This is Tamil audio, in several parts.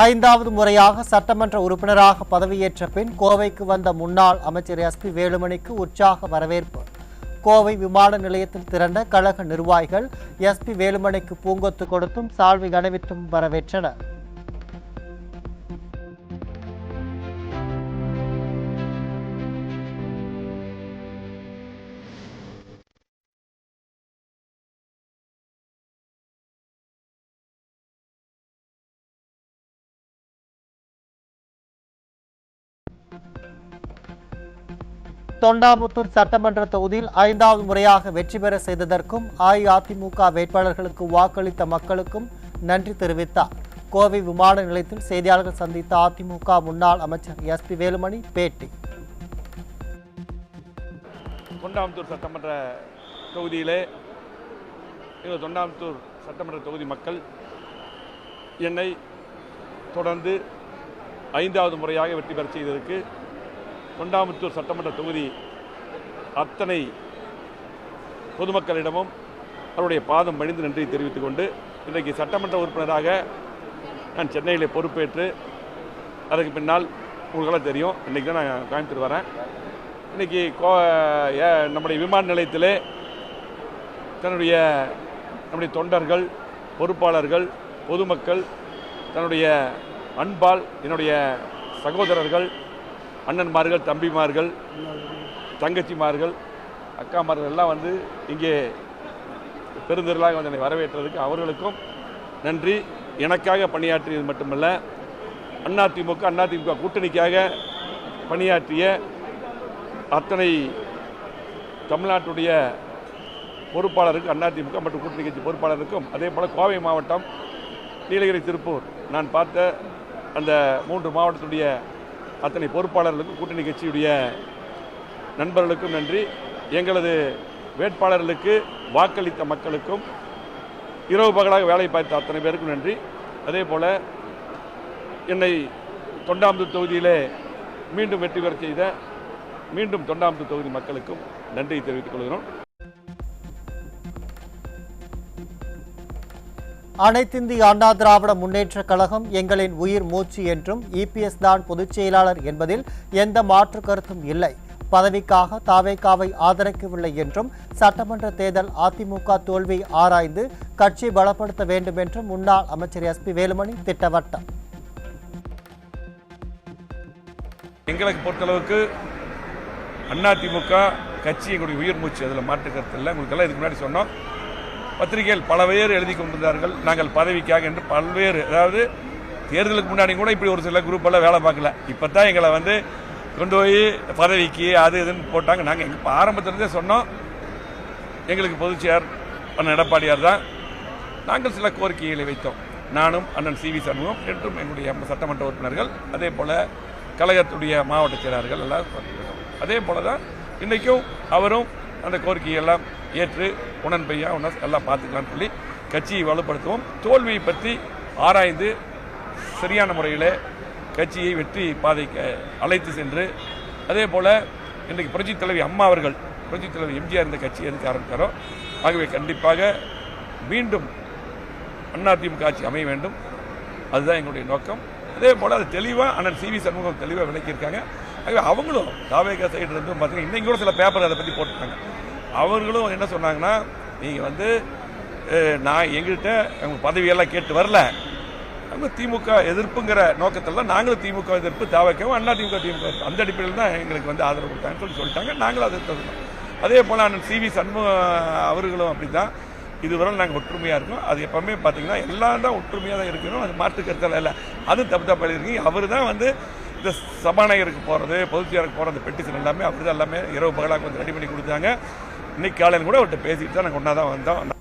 ஐந்தாவது முறையாக சட்டமன்ற உறுப்பினராக பதவியேற்ற பின் கோவைக்கு வந்த முன்னாள் அமைச்சர் எஸ்பி வேலுமணிக்கு உற்சாக வரவேற்பு. கோவை விமான நிலையத்தில் திரண்ட கழக நிர்வாகிகள் எஸ்பி வேலுமணிக்கு பூங்கொத்து கொடுத்தும் சால்வை அணிவித்தும் வரவேற்றனர். தொண்டாமுத்தூர் சட்டமன்ற தொகுதியில் ஐந்தாவது முறையாக வெற்றி பெற செய்ததற்கும் அஇஅதிமுக வேட்பாளர்களுக்கு வாக்களித்த மக்களுக்கும் நன்றி தெரிவித்தார். கோவை விமான நிலையத்தில் செய்தியாளர்கள் சந்தித்த அதிமுக முன்னாள் அமைச்சர் எஸ்பி வேலுமணி பேட்டி. தொண்டாமுத்தூர் சட்டமன்ற தொகுதியிலே தொண்டாமுத்தூர் சட்டமன்ற தொகுதி மக்கள் என்னை தொடர்ந்து ஐந்தாவது முறையாக வெற்றி பெற செய்ததற்கு தொண்டாமுத்தூர் சட்டமன்ற தொகுதி அத்தனை பொதுமக்களிடமும் அவருடைய பாதம் பணிந்து நன்றி தெரிவித்துக் கொண்டு இன்றைக்கு சட்டமன்ற உறுப்பினராக நான் சென்னையில் பொறுப்பேற்று அதுக்கு பின்னால் உங்களுக்கெல்லாம் தெரியும், இன்றைக்கி தான் நான் கோயம்புத்தூர் வரேன். இன்றைக்கி நம்முடைய விமான நிலையத்திலே நம்முடைய தொண்டர்கள், பொறுப்பாளர்கள், பொதுமக்கள் தன்னுடைய அன்பால் என்னுடைய சகோதரர்கள், அண்ணன்மார்கள், தம்பிமார்கள், தங்கச்சிமார்கள், அக்காமார்கள் எல்லாம் வந்து இங்கே பெருந்திரளாக வந்து என்னை வரவேற்றதுக்கு அவர்களுக்கும் நன்றி. எனக்காக பணியாற்றியது மட்டுமல்ல, அதிமுக கூட்டணிக்காக பணியாற்றிய அத்தனை தமிழ்நாட்டுடைய பொறுப்பாளருக்கு, அதிமுக மற்றும் கூட்டணி கட்சி பொறுப்பாளருக்கும், அதே போல் கோவை மாவட்டம், நீலகிரி, திருப்பூர் நான் பார்த்த அந்த 3 மாவட்டத்துடைய அத்தனை பொறுப்பாளர்களுக்கும் கூட்டணி கட்சியுடைய நண்பர்களுக்கும் நன்றி. எங்களது வேட்பாளர்களுக்கு வாக்களித்த மக்களுக்கும், இரவு பகலாக வேலை பார்த்த அத்தனை பேருக்கும் நன்றி. அதே போல் என்னை தொண்டாமுத்தூர் தொகுதியிலே மீண்டும் வெற்றி பெற செய்த தொண்டாமுத்தூர் தொகுதி மக்களுக்கும் நன்றி தெரிவித்துக் கொள்கிறோம். அனைத்திந்திய அண்ணா திராவிட முன்னேற்ற கழகம் எங்களின் உயிர் மூச்சு என்றும் இபிஎஸ் தான் பொதுச் செயலாளர் என்பதில் எந்த மாற்று கருத்தும் இல்லை. பதவிக்காக தாவேகாவை ஆதரிக்கவில்லை என்றும் சட்டமன்ற தேர்தல் அதிமுக தோல்வி ஆராய்ந்து கட்சி பலப்படுத்த வேண்டும் என்றும் முன்னாள் அமைச்சர் எஸ்பி வேலுமணி திட்டவட்டம். எங்களுக்கு பொறுத்தளவுக்கு அதிமுக கட்சி எங்களுடைய உயிர் மூச்சு, அதில் மாற்று கருத்து இல்லை. உங்களுக்கெல்லாம் இதுக்கு முன்னாடி சொன்னோம். பத்திரிகைகள் பல பேர் எழுதி கொண்டிருந்தார்கள் நாங்கள் பதவிக்காக என்று பல்வேறு, அதாவது தேர்தலுக்கு முன்னாடி கூட இப்படி ஒரு சில குரூப் எல்லாம் வேலை பார்க்கல. இப்போ தான் எங்களை வந்து கொண்டு போய் பதவிக்கு அது இதுன்னு போட்டாங்க. நாங்கள் இப்போ ஆரம்பத்திலிருந்தே சொன்னோம், எங்களுக்கு பொதுச்செயர் அண்ணன் எடப்பாடியார் தான். நாங்கள் சில கோரிக்கைகளை வைத்தோம். நானும் அண்ணன் சிவி சண்முகம் என்றும் எங்களுடைய சட்டமன்ற உறுப்பினர்கள், அதே போல் கழகத்துடைய மாவட்ட செயலாளர்கள் எல்லாம் சொல்லியிருக்கோம். அதே போல் தான் இன்றைக்கும் அவரும் அந்த கோரிக்கையெல்லாம் ஏற்று உடன்பையா எல்லாம் பார்த்துக்கலான்னு சொல்லி கட்சியை வலுப்படுத்துவோம். தோல்வியை பற்றி ஆராய்ந்து சரியான முறையில் கட்சியை வெற்றி பாதைக்கு அழைத்து சென்று, அதே போல் இன்றைக்கு புரட்சித் தலைவி அம்மா அவர்கள், புரட்சித் தலைவி எம்ஜிஆர் இந்த கட்சி எதுக்கு ஆரம்பித்தாரோ, ஆகவே கண்டிப்பாக மீண்டும் அதிமுக ஆட்சி அமைய வேண்டும். அதுதான் எங்களுடைய நோக்கம். அதே போல் அது தெளிவாக அண்ணன் சிவி சண்முகம் தெளிவாக விளக்கியிருக்காங்க. ஆகவே அவங்களும் தாவேகா சைடு இருந்தும் பார்த்தீங்கன்னா இன்றைக்கி கூட சில பேப்பர் அதை பற்றி போட்டிருக்காங்க. அவர்களும் என்ன சொன்னாங்கன்னா, நீங்கள் வந்து நான் எங்கள்கிட்ட அவங்க பதவியெல்லாம் கேட்டு வரல, அவங்க திமுக எதிர்ப்புங்கிற நோக்கத்தில் தான் நாங்களும் திமுக எதிர்ப்பு, தாவேகாவும் அதிமுக திமுக அந்த அடிப்படையில் தான் எங்களுக்கு வந்து ஆதரவு கொடுத்தாங்கன்னு சொல்லிட்டாங்க. நாங்களும் அதை தருவோம். அதே போல் அண்ணன் சிவி சண்முகம் அவர்களும் அப்படி தான், இதுவரை நாங்கள் ஒற்றுமையாக இருக்கோம். அது எப்பவுமே பார்த்தீங்கன்னா எல்லாம் தான் ஒற்றுமையாக தான் இருக்கணும், அது மாற்று கருத்தில் இல்லை. அது தப்பு எழுதிருக்கீங்க. அவர் தான் வந்து இந்த சபாநாயகருக்கு போகிறது, பொதுச்செயலருக்கு போகிற அந்த பெட்டிஷன் எல்லாமே அப்படி தான் எல்லாமே இரவு பகலாக வந்து ரெடி பண்ணி கொடுத்தாங்க. இன்னைக்கு காலையில் கூட அவர்கிட்ட பேசிட்டு தான் நாங்கள் ஒன்றா தான் வந்தோம்.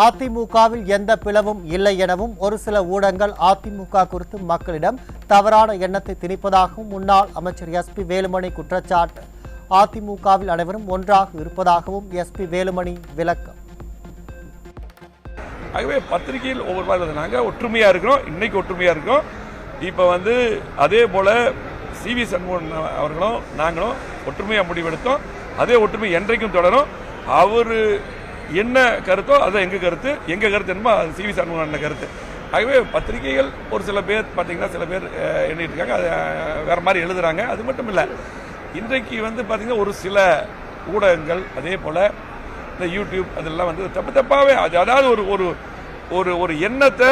அதிமுகவில் எந்த பிளவும் இல்லை எனவும் ஒரு சில ஊடகங்கள் அதிமுக குறித்து மக்களிடம் தவறான எண்ணத்தை திணிப்பதாகவும் முன்னாள் அமைச்சர் எஸ்பி வேலுமணி குற்றச்சாட்டு. அதிமுகவில் அனைவரும் ஒன்றாக இருப்பதாகவும் எஸ்பி வேலுமணி விளக்கம். ஆகவே பத்திரிகையில் ஒவ்வொரு நாங்கள் ஒற்றுமையாக இருக்கிறோம், இன்னைக்கு ஒற்றுமையாக இருக்கோம். இப்போ வந்து அதே போல் சிவி சண்முகன் அவர்களும் நாங்களும் ஒற்றுமையாக முடிவெடுத்தோம். அதே ஒற்றுமை என்றைக்கும் தொடரும். அவர் என்ன கருத்தோ அது எங்கள் கருத்து, எங்கள் கருத்து என்னமோ அது சிவி சண்முகன் கருத்து. ஆகவே பத்திரிகைகள் ஒரு சில பேர் பார்த்தீங்கன்னா சில பேர் எண்ணிட்டு இருக்காங்க, அது வேறு மாதிரி எழுதுகிறாங்க. அது மட்டும் இல்லை, இன்றைக்கு பார்த்தீங்கன்னா ஒரு சில ஊடகங்கள் அதே போல் இந்த யூடியூப் அதெல்லாம் தப்பாகவே அதாவது ஒரு ஒரு ஒரு ஒரு எண்ணத்தை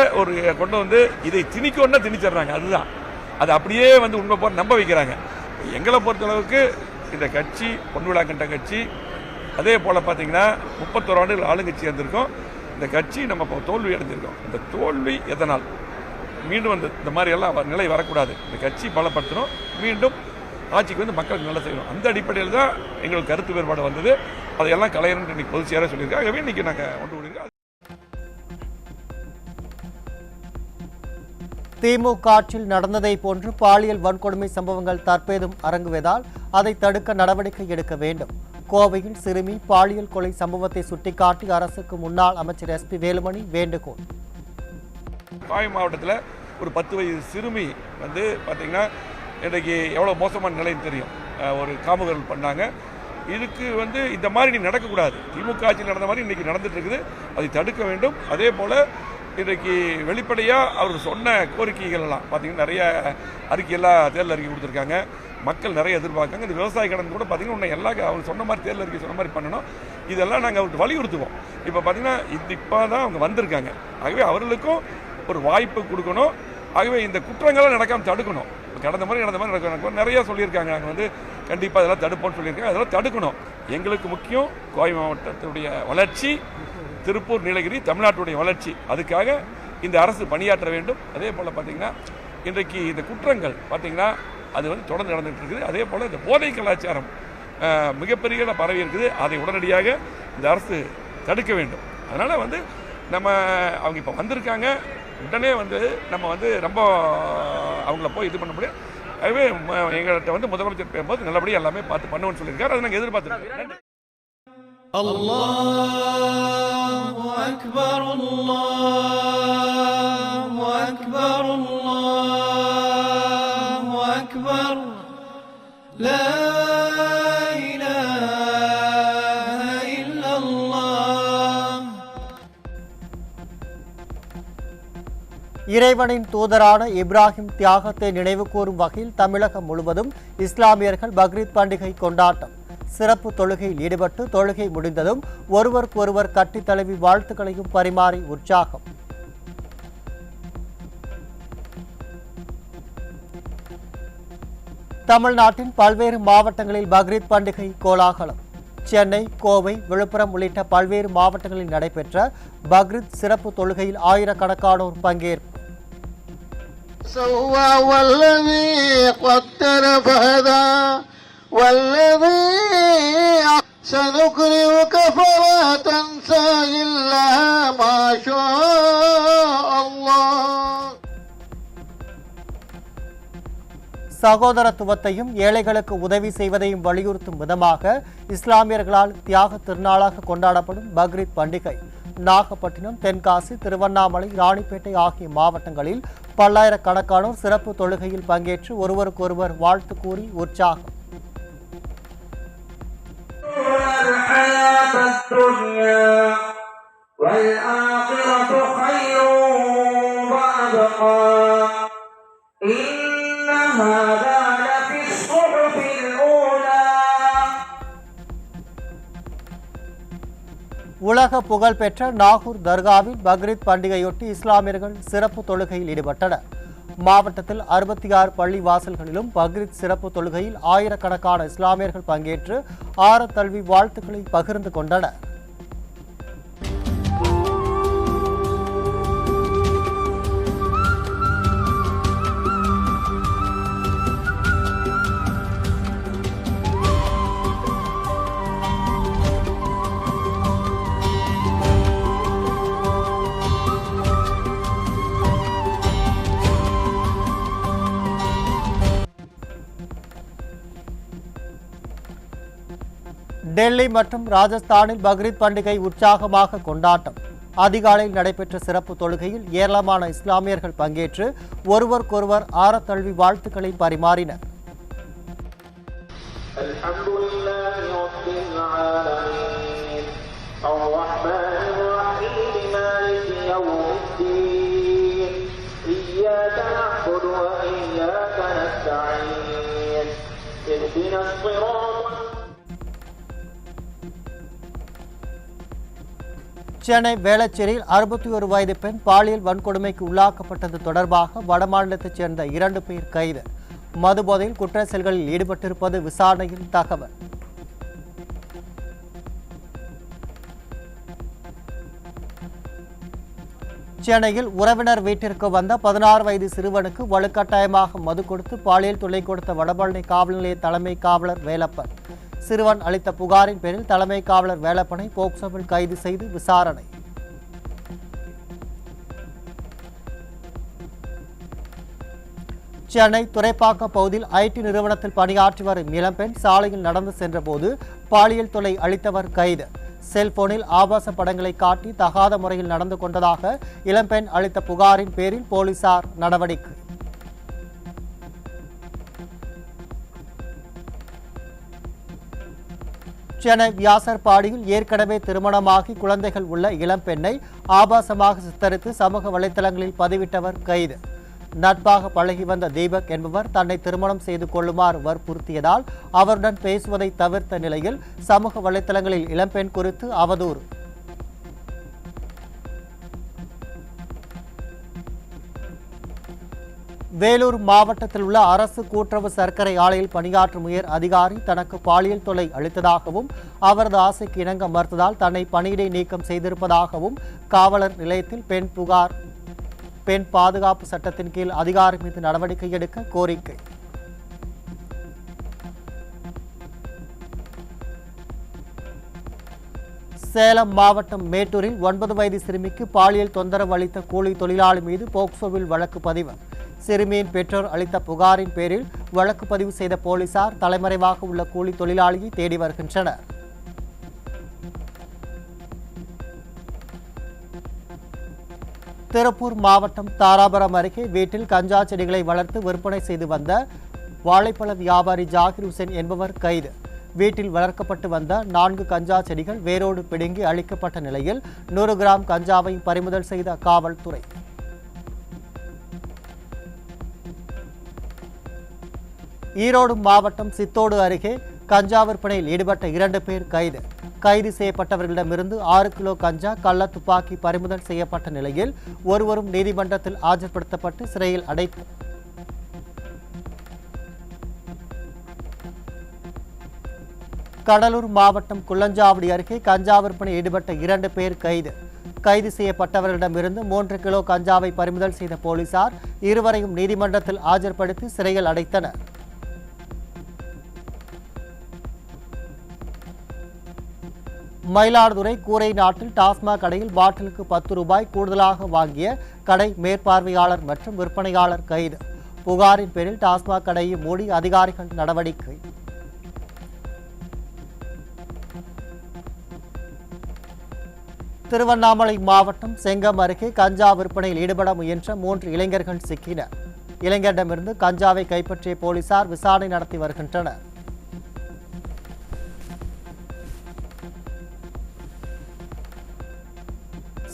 கொண்டு இதை திணிக்கணும்னா திணிச்சிடுறாங்க. அதுதான் அது அப்படியே உண்மை போற நம்ப வைக்கிறாங்க. எங்களை பொறுத்தளவுக்கு இந்த கட்சி பொன்விழா கண்ட கட்சி, அதே போல் பார்த்தீங்கன்னா 31 ஆண்டுகள் ஆளுங்கட்சி இருந்திருக்கோம். இந்த கட்சி நம்ம இப்போ தோல்வி அடைஞ்சிருக்கோம். இந்த தோல்வி எதனால் மீண்டும் இந்த மாதிரி எல்லாம் நிலை வரக்கூடாது. இந்த கட்சி பலப்படுத்தணும், மீண்டும் ஆட்சிக்கு மக்களுக்கு நல்லா செய்யணும். அந்த அடிப்படையில் தான் எங்களுக்கு கருத்து வேறுபாடு வந்தது. அதையெல்லாம் கலையணும்னு இன்னைக்கு பொதுச் செயலாளர் சொல்லியிருக்காங்க. ஆகவே இன்னைக்கு நாங்கள் ஒன்று கூடியிருக்கோம். திமுக ஆட்சியில் நடந்ததை போன்று பாலியல் வன்கொடுமை சம்பவங்கள் தற்போதும் அரங்குவதால் அதை தடுக்க நடவடிக்கை எடுக்க வேண்டும். கோவையில் சிறுமி பாலியல் கொலை சம்பவத்தை சுட்டிக்காட்டி அரசுக்கு முன்னாள் அமைச்சர் SP வேலுமணி வேண்டுகோள். கோவை மாவட்டத்தில் ஒரு 10 வயது சிறுமி பார்த்தீங்கன்னா இன்றைக்கு எவ்வளோ மோசமான நிலைன்னு தெரியும். ஒரு காமுகர்கள் பண்ணாங்க. இதுக்கு இந்த மாதிரி நடக்கக்கூடாது. திமுக ஆட்சியில் நடந்த மாதிரி இன்றைக்கி நடந்துட்டு இருக்குது. அதை தடுக்க வேண்டும். அதே போல் இன்றைக்கு வெளிப்படையாக அவர் சொன்ன கோரிக்கைகள் எல்லாம் பார்த்தீங்கன்னா நிறைய அறிக்கையெல்லாம் தேர்தல் அறிக்கை கொடுத்துருக்காங்க. மக்கள் நிறைய எதிர்பார்க்காங்க. இந்த விவசாய கடன் கூட பார்த்தீங்கன்னா எல்லா அவங்க சொன்ன மாதிரி தேர்தல் அறிக்கை சொன்ன மாதிரி பண்ணணும். இதெல்லாம் நாங்கள் அவருக்கு வலியுறுத்துவோம். இப்போ பார்த்தீங்கன்னா இப்போ தான் அவங்க வந்திருக்காங்க. ஆகவே அவர்களுக்கும் ஒரு வாய்ப்பு கொடுக்கணும். ஆகவே இந்த குற்றங்கள்லாம் நடக்காமல் தடுக்கணும். கடந்த மாதிரி நடக்கும் நிறையா சொல்லியிருக்காங்க. நாங்கள் கண்டிப்பாக அதெல்லாம் தடுப்போம்னு சொல்லியிருக்காங்க. அதெல்லாம் தடுக்கணும். எங்களுக்கு முக்கியம் கோவை மாவட்டத்துடைய வளர்ச்சி, திருப்பூர், நீலகிரி, தமிழ்நாட்டுடைய வளர்ச்சி. அதுக்காக இந்த அரசு பணியாற்ற வேண்டும். அதே போல் பார்த்தீங்கன்னா இன்றைக்கு இந்த குற்றங்கள் பார்த்தீங்கன்னா அது தொடர்ந்து நடந்துகிட்டு இருக்குது. அதே போல் இந்த போதை கலாச்சாரம் மிகப்பெரிய பரவி இருக்குது. அதை உடனடியாக இந்த அரசு தடுக்க வேண்டும். அதனால் நம்ம அவங்க இப்போ வந்திருக்காங்க, உடனே நம்ம ரொம்ப அவங்கள போய் இது பண்ண முடியாது. ஆகவே எங்கள்கிட்ட முதலமைச்சர் பேசும்போது நல்லபடியாக எல்லாமே பார்த்து பண்ணுவோம்னு சொல்லியிருக்காரு. அதை நாங்கள் எதிர்பார்த்துருக்கோம். அல்லாஹு அக்பர், அல்லாஹு அக்பர், அல்லாஹு அக்பர், லா இலாஹ இல்லல்லாஹ். இறைவனின் தூதரான இப்ராஹிம் தியாகத்தை நினைவு கூறும் வகையில் தமிழகம் முழுவதும் இஸ்லாமியர்கள் பக்ரீத் பண்டிகை கொண்டாட்டம். சிறப்பு தொழுகையில் ஈடுபட்டு தொழுகை முடிந்ததும் ஒருவருக்கொருவர் கட்டி தழுவி வாழ்த்துக்களையும் பரிமாறி உற்சாகம். தமிழ்நாட்டின் பல்வேறு மாவட்டங்களில் பக்ரீத் பண்டிகை கோலாகலம். சென்னை, கோவை, விழுப்புரம் உள்ளிட்ட பல்வேறு மாவட்டங்களில் நடைபெற்ற பக்ரீத் சிறப்பு தொழுகையில் ஆயிரக்கணக்கானோர் பங்கேற்பு. والذي سنقرئك فلا تنسى إلا ما شاء الله. சகோதரத்துவத்தையும் ஏழைகளுக்கு உதவி செய்வதையும் வலியுறுத்தும் விதமாக இஸ்லாமியர்களால் தியாக திருநாளாக கொண்டாடப்படும் பக்ரீத் பண்டிகை நாகப்பட்டினம், தென்காசி, திருவண்ணாமலை, ராணிப்பேட்டை ஆகிய மாவட்டங்களில் பல்லாயிரக்கணக்கானோர் சிறப்பு தொழுகையில் பங்கேற்று ஒருவருக்கொருவர் வாழ்த்து கூறி உற்சாகம். உலக புகழ்பெற்ற நாகூர் தர்காவில் பக்ரீத் பண்டிகையொட்டி இஸ்லாமியர்கள் சிறப்பு தொழுகையில் ஈடுபட்டனர். மாவட்டத்தில் 66 பள்ளி வாசல்களிலும் பக்ரீத் சிறப்பு தொழுகையில் ஆயிரக்கணக்கான இஸ்லாமியர்கள் பங்கேற்று ஆரத்தழுவி வாழ்த்துக்களை பகிர்ந்து கொண்டனர். டெல்லி மற்றும் ராஜஸ்தானில் பக்ரீத் பண்டிகை உற்சாகமாக கொண்டாட்டம். அதிகாலையில் நடைபெற்ற சிறப்பு தொழுகையில் ஏராளமான இஸ்லாமியர்கள் பங்கேற்று ஒருவருக்கொருவர் ஆரத்தழுவி வாழ்த்துக்களை பரிமாறினர். الحمد لله رب العالمين الرحمن الرحيم مالك يوم الدين إياك نعبد وإياك نستعين اهدنا الصراط. சென்னை வேளச்சேரியில் 61 வயது பெண் பாலியல் வன்கொடுமைக்கு உள்ளாக்கப்பட்டது தொடர்பாக வடமாநிலத்தைச் சேர்ந்த 2 பேர் கைது. மதுபோதையில் குற்ற செயல்களில் ஈடுபட்டிருப்பது விசாரணையில் தகவல். சென்னையில் உறவினர் வீட்டிற்கு வந்த 16 வயது சிறுவனுக்கு வலுக்கட்டாயமாக மது கொடுத்து பாலியல் தொல்லை கொடுத்த வடபழனி காவல் நிலைய தலைமை காவலர் வேலப்பன். சிறுவன் அளித்த புகாரின் பேரில் தலைமை காவலர் வேலப்பனை போக்சோவில் கைது செய்து விசாரணை. சென்னை துறைப்பாக்கம் பகுதியில் ஐடி நிறுவனத்தில் பணியாற்றி வரும் இளம்பெண் சாலையில் நடந்து சென்றபோது பாலியல் தொல்லை அளித்தவர் கைது. செல்போனில் ஆபாச படங்களை காட்டி தகாத முறையில் நடந்து கொண்டதாக இளம்பெண் அளித்த புகாரின் பேரில் போலீசார் நடவடிக்கை. சென்னை வியாசர்பாடியில் ஏற்கனவே திருமணமாகி குழந்தைகள் உள்ள இளம்பெண்ணை ஆபாசமாக சித்தரித்து சமூக வலைதளங்களில் பதிவிட்டவர் கைது. நட்பாக பழகி வந்த தீபக் என்பவர் தன்னை திருமணம் செய்து கொள்ளுமாறு வற்புறுத்தியதால் அவருடன் பேசுவதை தவிர்த்த நிலையில் சமூக வலைதளங்களில் இளம்பெண் குறித்து அவதூறு. வேலூர் மாவட்டத்தில் உள்ள அரசு கூட்டுறவு சர்க்கரை ஆலையில் பணியாற்றும் உயர் அதிகாரி தனக்கு பாலியல் தொல்லை அளித்ததாகவும் அவரது ஆசைக்கு இணங்க மறுத்ததால் தன்னை பணியிடை நீக்கம் செய்திருப்பதாகவும் காவலர் நிலையத்தில் பெண் பாதுகாப்பு சட்டத்தின் கீழ் அதிகாரி மீது நடவடிக்கை எடுக்க கோரிக்கை. சேலம் மாவட்டம் மேட்டூரில் 9 வயது சிறுமிக்கு பாலியல் தொந்தரவு அளித்த கூலி தொழிலாளி மீது போக்சோவில் வழக்கு பதிவு. சிறுமியின் பெற்றோர் அளித்த புகாரின் பேரில் வழக்கு பதிவு செய்த போலீசார் தலைமறைவாக உள்ள கூலி தொழிலாளியை தேடி வருகின்றனர். திருப்பூர் மாவட்டம் தாராபுரம் அருகே வீட்டில் கஞ்சா செடிகளை வளர்த்து விற்பனை செய்து வந்த வாழைப்பழ வியாபாரி ஜாகிர் ஹுசேன் என்பவர் கைது. வீட்டில் வளர்க்கப்பட்டு வந்த 4 கஞ்சா செடிகள் வேரோடு பிடுங்கி அளிக்கப்பட்ட நிலையில் 100 கிராம் கஞ்சாவை பறிமுதல் செய்த காவல்துறை. ஈரோடு மாவட்டம் சித்தோடு அருகே கஞ்சா விற்பனையில் ஈடுபட்ட 2 பேர் கைது. கைது செய்யப்பட்டவர்களிடமிருந்து 6 கிலோ கஞ்சா கள்ள துப்பாக்கி பறிமுதல் செய்யப்பட்ட நிலையில் ஒருவரும் நீதிமன்றத்தில் ஆஜர்படுத்தப்பட்டு சிறையில் அடைப்பு. கடலூர் மாவட்டம் குள்ளஞ்சாவடி அருகே கஞ்சா விற்பனையில் ஈடுபட்ட 2 பேர் கைது. கைது செய்யப்பட்டவர்களிடமிருந்து 3 கிலோ கஞ்சாவை பறிமுதல் செய்த போலீசார் இருவரையும் நீதிமன்றத்தில் ஆஜர்படுத்தி சிறையில் அடைத்தனர். மயிலாடுதுறை கூரை நாட்டில் டாஸ்மாக் கடையில் பாட்டிலுக்கு 10 ரூபாய் கூடுதலாக வாங்கிய கடை மேற்பார்வையாளர் மற்றும் விற்பனையாளர் கைது. புகாரின் பேரில் டாஸ்மாக் கடையை மூடி அதிகாரிகள் நடவடிக்கை. திருவண்ணாமலை மாவட்டம் செங்கம் அருகே கஞ்சா விற்பனையில் ஈடுபட முயன்ற 3 இளைஞர்கள் சிக்கினர். இளைஞரிடமிருந்து கஞ்சாவை கைப்பற்றிய போலீசார் விசாரணை நடத்தி வருகின்றனர்.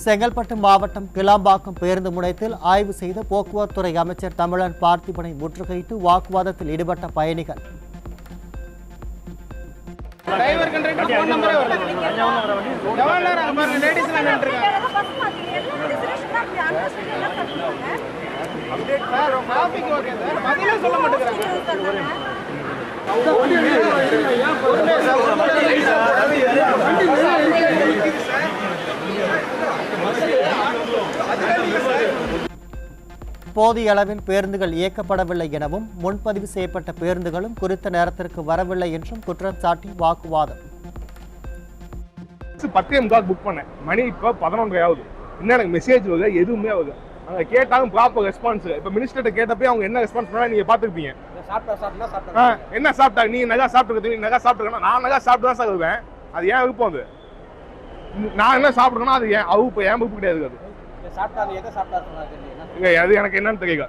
செங்கல்பட்டு மாவட்டம் கிளாம்பாக்கம் பேருந்து முனையத்தில் ஆய்வு செய்த போக்குவரத்துறை அமைச்சர் தமிழன் பார்த்திபனை முற்றுகையிட்டு வாக்குவாதத்தில் ஈடுபட்ட பயணிகள். போதிய அளவில் பேருந்துகள் இயக்கப்படவில்லை எனவும் முன்பதிவு செய்யப்பட்ட பேருந்துகளும் குறித்த நேரத்திற்கு வரவில்லை என்றும் குற்றம் சாட்டி வாக்குவாதம். 10:45 புக் பண்ணேன், மணி இப்போ 11 ஆகுது. இன்னும் எனக்கு மெசேஜ் வருது, எதுவுமே ஆகுது. அங்கே கேட்டாலும் ப்ராப்பர் ரெஸ்பான்ஸ். இப்போ மினிஸ்டர்கிட்ட கேட்டப்போ அவங்க என்ன ரெஸ்பான்ஸ் பண்ணா நீங்க பாத்துருப்பீங்க. என்ன சாப்பிட்டா நீங்க நகா சாப்பிட்டு நகா சாப்பிட்டுருக்கா, நான் நகா சாப்பிட்டு தான் சார் வருவேன். அது ஏன் விருப்பம்? அது நான் என்ன சாப்பிட்றேன்னா அது ஏன் அவுப்பு, ஏன் விருப்பம் கிடையாது. அது எனக்கு என்னன்னு தெரியல.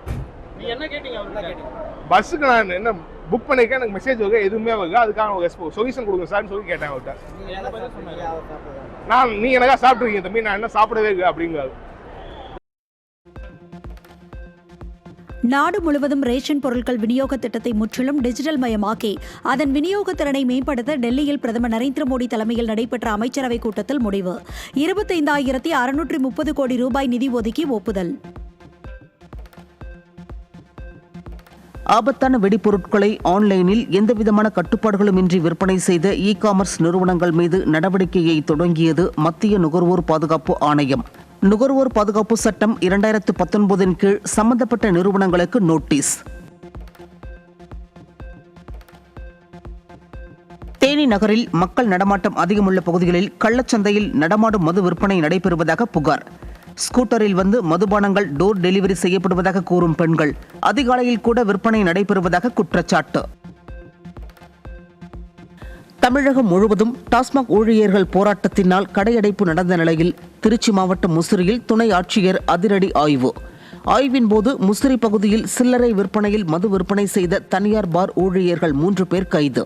பஸ்ஸுக்கு நான் என்ன புக் பண்ணிருக்கேன், எனக்கு மெசேஜ் வருது, எதுவுமே வருது. அதுக்கான ஒரு சொல்யூஷன் கொடுங்க சார்னு சொல்லி கேட்டேன் அவர்கிட்ட. நீ எனக்கா சாப்பிட்டுருக்கீங்க தம்பி, நான் என்ன சாப்பிடவே இல்லை அப்படிங்கிறாரு. நாடு முழுவதும் ரேஷன் பொருட்கள் விநியோக திட்டத்தை முற்றிலும் டிஜிட்டல் மயமாக்கி அதன் விநியோக திறனை மேம்படுத்த டெல்லியில் பிரதமர் நரேந்திர மோடி தலைமையில் நடைபெற்ற அமைச்சரவைக் கூட்டத்தில் முடிவு. 25,630 கோடி ரூபாய் நிதி ஒதுக்கி ஒப்புதல். ஆபத்தான வெடிப்பொருட்களை ஆன்லைனில் எந்தவிதமான கட்டுப்பாடுகளுமின்றி விற்பனை செய்த இ-காமர்ஸ் நிறுவனங்கள் மீது நடவடிக்கையை தொடங்கியது மத்திய நுகர்வோர் பாதுகாப்பு ஆணையம். நுகர்வோர் பாதுகாப்பு சட்டம் 2019 கீழ் சம்பந்தப்பட்ட நிறுவனங்களுக்கு நோட்டீஸ். தேனி நகரில் மக்கள் நடமாட்டம் அதிகமுள்ள பகுதிகளில் கள்ளச்சந்தையில் நடமாடும் மது விற்பனை நடைபெறுவதாக புகார். ஸ்கூட்டரில் வந்து மதுபானங்கள் டோர் டெலிவரி செய்யப்படுவதாக கூறும் பெண்கள் அதிகாலையில் கூட விற்பனை நடைபெறுவதாக குற்றச்சாட்டு. தமிழகம் முழுவதும் டாஸ்மாக் ஊழியர்கள் போராட்டத்தினால் கடையடைப்பு நடந்த நிலையில் திருச்சி மாவட்டம் முசிறியில் துணை ஆட்சியர் அதிரடி ஆய்வு. ஆய்வின் போது முசிறி பகுதியில் சில்லறை விற்பனையில் மது விற்பனை செய்த தனியார் பார் ஊழியர்கள் 3 பேர் கைது.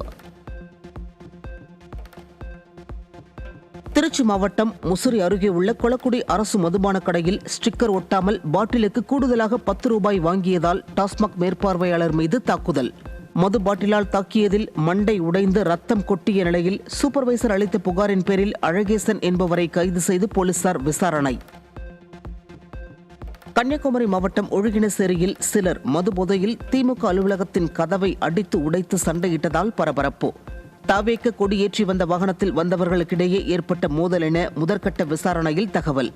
திருச்சி மாவட்டம் முசிறி அருகே உள்ள கொளக்குடி அரசு மதுபான கடையில் ஸ்டிக்கர் ஒட்டாமல் பாட்டிலுக்கு கூடுதலாக 10 ரூபாய் வாங்கியதால் டாஸ்மாக் மேற்பார்வையாளர் மீது தாக்குதல். மது பாட்டிலால் தாக்கியதில் மண்டை உடைந்து ரத்தம் கொட்டிய நிலையில் சூப்பர்வைசர் அளித்த புகாரின் பேரில் அழகேசன் என்பவரை கைது செய்து போலீசார் விசாரணை. கன்னியாகுமரி மாவட்டம் ஒழுகினசேரியில் சிலர் மது போதையில் திமுக அலுவலகத்தின் கதவை அடித்து உடைத்து சண்டையிட்டதால் பரபரப்பு. தாவேக்க கொடியேற்றி வந்த வாகனத்தில் வந்தவர்களுக்கிடையே ஏற்பட்ட மோதல் என முதற்கட்ட விசாரணையில் தகவல்.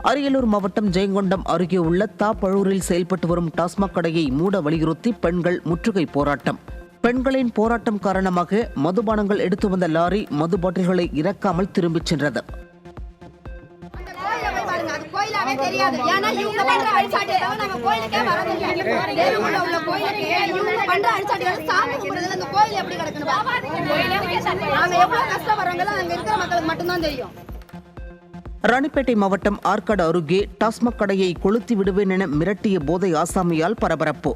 அரியலூர் மாவட்டம் ஜெயங்கொண்டம் அருகே உள்ள தாப்பழூரில் செயல்பட்டு வரும் டாஸ்மாக் கடையை மூட வலியுறுத்தி பெண்கள் முற்றுகை போராட்டம். பெண்களின் போராட்டம் காரணமாக மதுபானங்கள் எடுத்து வந்த லாரி மது பாட்டில்களை இறக்காமல் திரும்பிச் சென்றது. ராணிப்பேட்டை மாவட்டம் ஆற்காடு அருகே டாஸ்மாக் கடையை கொளுத்தி விடுவேன் என மிரட்டிய போதை ஆசாமியால் பரபரப்பு.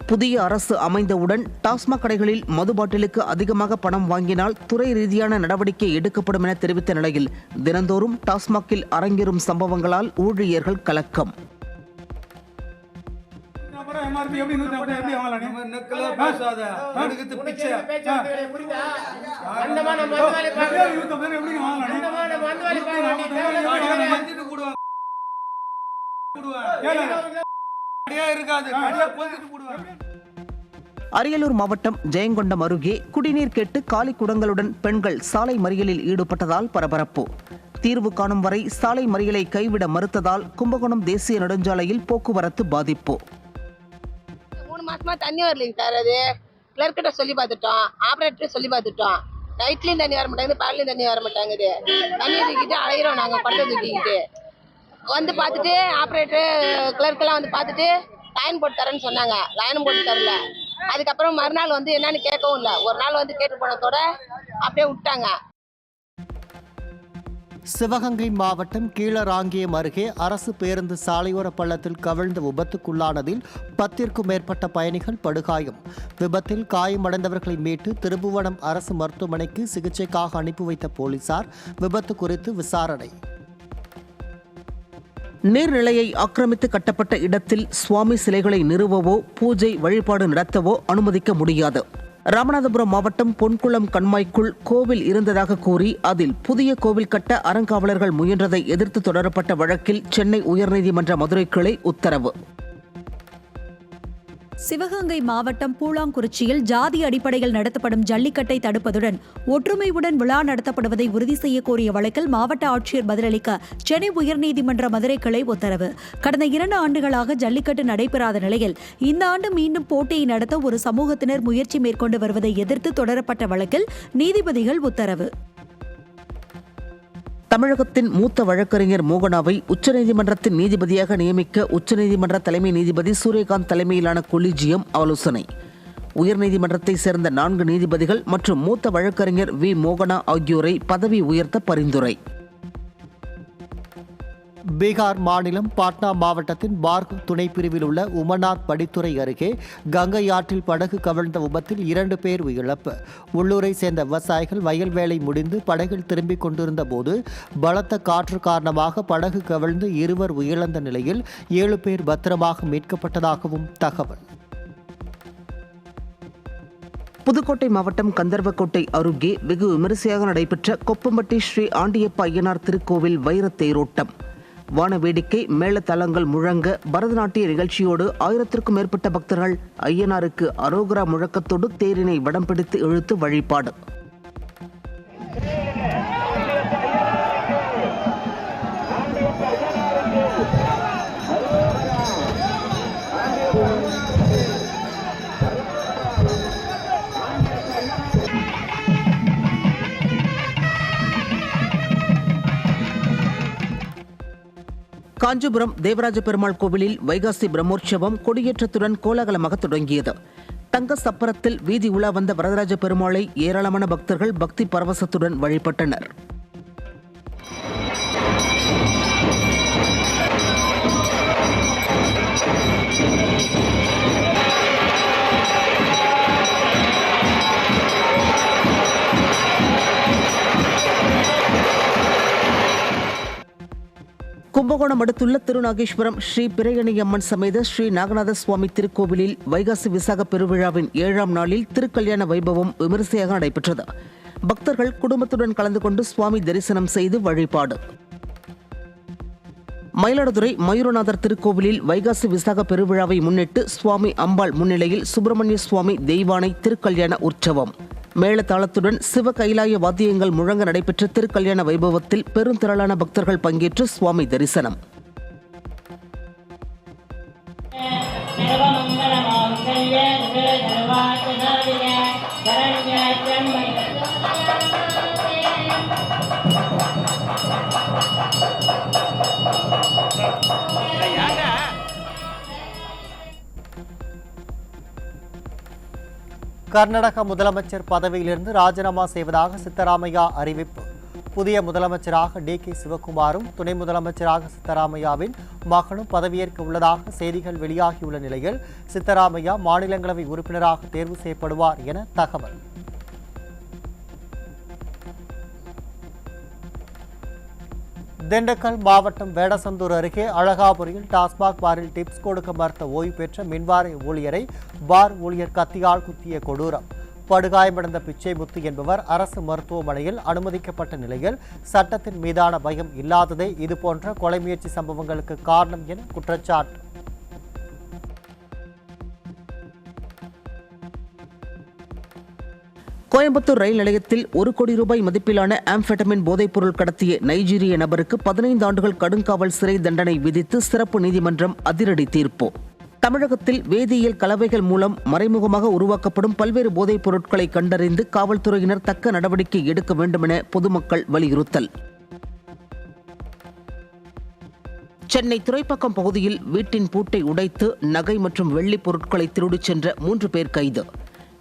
புதிய அரசு அமைந்தவுடன் டாஸ்மாக் கடைகளில் மது பாட்டிலுக்கு அதிகமாக பணம் வாங்கினால் துறை ரீதியான நடவடிக்கை எடுக்கப்படும் என தெரிவித்த நிலையில் தினந்தோறும் டாஸ்மாகில் அரங்கேறும் சம்பவங்களால் ஊழியர்கள் கலக்கம். அரியலூர் மாவட்டம் ஜெயங்கொண்டம் அருகே குடிநீர் கேட்டு காலி குடங்களுடன் பெண்கள் சாலை மறியலில் ஈடுபட்டதால் பரபரப்பு. தீர்வு காணும் வரை சாலை மறியலை கைவிட மறுத்ததால் கும்பகோணம் தேசிய நெடுஞ்சாலையில் போக்குவரத்து பாதிப்பு. 3 மாசமா தண்ணி வரலைங்க சார். அது கிளர்க்கிட்ட சொல்லி பார்த்துட்டோம், ஆப்ரேட்டர் சொல்லி பார்த்துட்டோம். நைட்லயும் தண்ணி வர மாட்டாங்குது, பகல்லையும் தண்ணி வர மாட்டாங்குது. தண்ணி தூக்கிட்டு அலைகிறோம் நாங்கள், பட்டை தூக்கிக்கிட்டு வந்து பார்த்துட்டு ஆப்ரேட்டர் கிளர்க்கெல்லாம் வந்து பார்த்துட்டு லைன் போட்டு தரேன்னு சொன்னாங்க. லைனும் போட்டு தரல. அதுக்கப்புறம் மறுநாள் வந்து என்னன்னு கேட்கவும் இல்லை. ஒரு நாள் வந்து கேட்டு போனதோட அப்படியே விட்டாங்க. சிவகங்கை மாவட்டம் கீழராங்கியம் அருகே அரசு பேருந்து சாலையோர பள்ளத்தில் கவிழ்ந்த விபத்துக்குள்ளானதில் 10ற்கும் மேற்பட்ட பயணிகள் படுகாயம். விபத்தில் காயமடைந்தவர்களை மீட்டு திருப்புவனம் அரசு மருத்துவமனைக்கு சிகிச்சைக்காக அனுப்பி வைத்த போலீசார் விபத்து குறித்து விசாரணை. நீர்நிலையை ஆக்கிரமித்து கட்டப்பட்ட இடத்தில் சுவாமி சிலைகளை நிறுவவோ பூஜை வழிபாடு நடத்தவோ அனுமதிக்க முடியாது. ராமநாதபுரம் மாவட்டம் பொன்குளம் கண்மாய்க்குள் கோவில் இருந்ததாக கூறி அதில் புதிய கோவில் கட்ட அறங்காவலர்கள் முயன்றதை எதிர்த்து தொடரப்பட்ட வழக்கில் சென்னை உயர்நீதிமன்ற மதுரை கிளை உத்தரவு. சிவகங்கை மாவட்டம் பூலாங்குறிச்சியில் ஜாதி அடிப்படையில் நடத்தப்படும் ஜல்லிக்கட்டை தடுப்பதுடன் ஒற்றுமையுடன் விழா நடத்தப்படுவதை உறுதி செய்ய கோரிய வழக்கில் மாவட்ட ஆட்சியர் பதிலளிக்க சென்னை உயர்நீதிமன்ற மதுரை கிளை உத்தரவு. கடந்த 2 ஆண்டுகளாக ஜல்லிக்கட்டு நடைபெறாத நிலையில் இந்த ஆண்டு மீண்டும் போட்டியை நடத்த ஒரு சமூகத்தினர் முயற்சி மேற்கொண்டு வருவதை எதிர்த்து தொடரப்பட்ட வழக்கில் நீதிபதிகள் உத்தரவு. தமிழகத்தின் மூத்த வழக்கறிஞர் மோகனாவை உச்சநீதிமன்றத்தின் நீதிபதியாக நியமிக்க உச்சநீதிமன்ற தலைமை நீதிபதி சூரியகாந்த் தலைமையிலான கொலிஜியம் ஆலோசனை. உயர்நீதிமன்றத்தை சேர்ந்த 4 நீதிபதிகள் மற்றும் மூத்த வழக்கறிஞர் வி மோகனா ஆகியோரை பதவி உயர்த்த பரிந்துரை. பீகார் மாநிலம் பாட்னா மாவட்டத்தின் பார்க் துணை பிரிவில் உள்ள உமர்நாத் படித்துறை அருகே கங்கை ஆற்றில் படகு கவிழ்ந்த விபத்தில் 2 பேர் உயிரிழப்பு. உள்ளூரை சேர்ந்த விவசாயிகள் வயல் வேலை முடிந்து படகில் திரும்பிக் கொண்டிருந்த போது பலத்த காற்று காரணமாக படகு கவிழ்ந்து 2 உயிரிழந்த நிலையில் 7 பேர் பத்திரமாக மீட்கப்பட்டதாகவும் தகவல். புதுக்கோட்டை மாவட்டம் கந்தர்வக்கோட்டை அருகே வெகு விமரிசையாக நடைபெற்ற கொப்பம்பட்டி ஸ்ரீ ஆண்டியப்ப ஐயனார் திருக்கோவில் வைரத் தேரோட்டம். வான வேடிக்கை, மேளதளங்கள் முழங்க பரதநாட்டிய நிகழ்ச்சியோடு 1000க்கும் மேற்பட்ட பக்தர்கள் ஐயனாருக்கு அரோகரா முழக்கத்தோடு தேரினை வடம் பிடித்து இழுத்து வழிபாடு. காஞ்சிபுரம் தேவராஜ பெருமாள் கோவிலில் வைகாசி பிரம்மோற்சவம் கொடியேற்றத்துடன் கோலாகலமாக தொடங்கியது. தங்க சப்பரத்தில் வீதி உலா வந்த வரதராஜ பெருமாளை ஏராளமான பக்தர்கள் பக்தி பரவசத்துடன் வழிபட்டனர். கும்பகோணம் அடுத்துள்ள திருநாகேஸ்வரம் ஸ்ரீ பிரையணியம்மன் சமேத ஸ்ரீ நாகநாத சுவாமி திருக்கோவிலில் வைகாசி விசாக பெருவிழாவின் 7ஆம் நாளில் திருக்கல்யாண வைபவம் விமரிசையாக நடைபெற்றது. பக்தர்கள் குடும்பத்துடன் கலந்து கொண்டு சுவாமி தரிசனம் செய்து வழிபாடு. மயிலாடுதுறை மயூரநாதர் திருக்கோவிலில் வைகாசி விசாக பெருவிழாவை முன்னிட்டு சுவாமி அம்பாள் முன்னிலையில் சுப்பிரமணிய சுவாமி தெய்வானை திருக்கல்யாண உற்சவம். மேளதாளத்துடன் சிவ கைலாய வாத்தியங்கள் முழங்க நடைபெற்ற திருக்கல்யாண வைபவத்தில் பெருந்திரளான பக்தர்கள் பங்கேற்று சுவாமி தரிசனம். கர்நாடக முதலமைச்சர் பதவியிலிருந்து ராஜினாமா செய்வதாக சித்தராமையா அறிவிப்பு. புதிய முதலமைச்சராக DK சிவகுமாரும் துணை முதலமைச்சராக சித்தராமையாவின் மகனும் பதவியேற்க உள்ளதாக செய்திகள் வெளியாகியுள்ள நிலையில் சித்தராமையா மாநிலங்களவை உறுப்பினராக தேர்வு செய்யப்படுவார் என தகவல். திண்டுக்கல் மாவட்டம் வேடசந்தூர் அருகே அழகாபுரியில் டாஸ்மாக் பாரில் டிப்ஸ் கொடுக்க மறுத்த ஓய்வு பெற்ற மின்வார ஊழியரை பார் ஊழியர் கத்தியால் குத்திய கொடூரம். படுகாயமடைந்த பிச்சைமுத்து என்பவர் அரசு மருத்துவமனையில் அனுமதிக்கப்பட்ட நிலையில் சட்டத்தின் மீதான பயம் இல்லாததே இதுபோன்ற கொலை முயற்சி சம்பவங்களுக்கு காரணம் என குற்றச்சாட்டு. கோயம்புத்தூர் ரயில் நிலையத்தில் 1 கோடி ரூபாய் மதிப்பிலான ஆம்பெட்டமின் போதைப்பொருள் கடத்திய நைஜீரிய நபருக்கு 15 ஆண்டுகள் கடுங்காவல் சிறை தண்டனை விதித்து சிறப்பு நீதிமன்றம் அதிரடி தீர்ப்பு. தமிழகத்தில் வேதியியல் கலவைகள் மூலம் மறைமுகமாக உருவாக்கப்படும் பல்வேறு போதைப் பொருட்களை கண்டறிந்து காவல்துறையினர் தக்க நடவடிக்கை எடுக்க வேண்டும் என பொதுமக்கள் வலியுறுத்தல். சென்னை துறைப்பாக்கம் பகுதியில் வீட்டின் பூட்டை உடைத்து நகை மற்றும் வெள்ளிப் பொருட்களை திருடிச் சென்ற 3 பேர் கைது.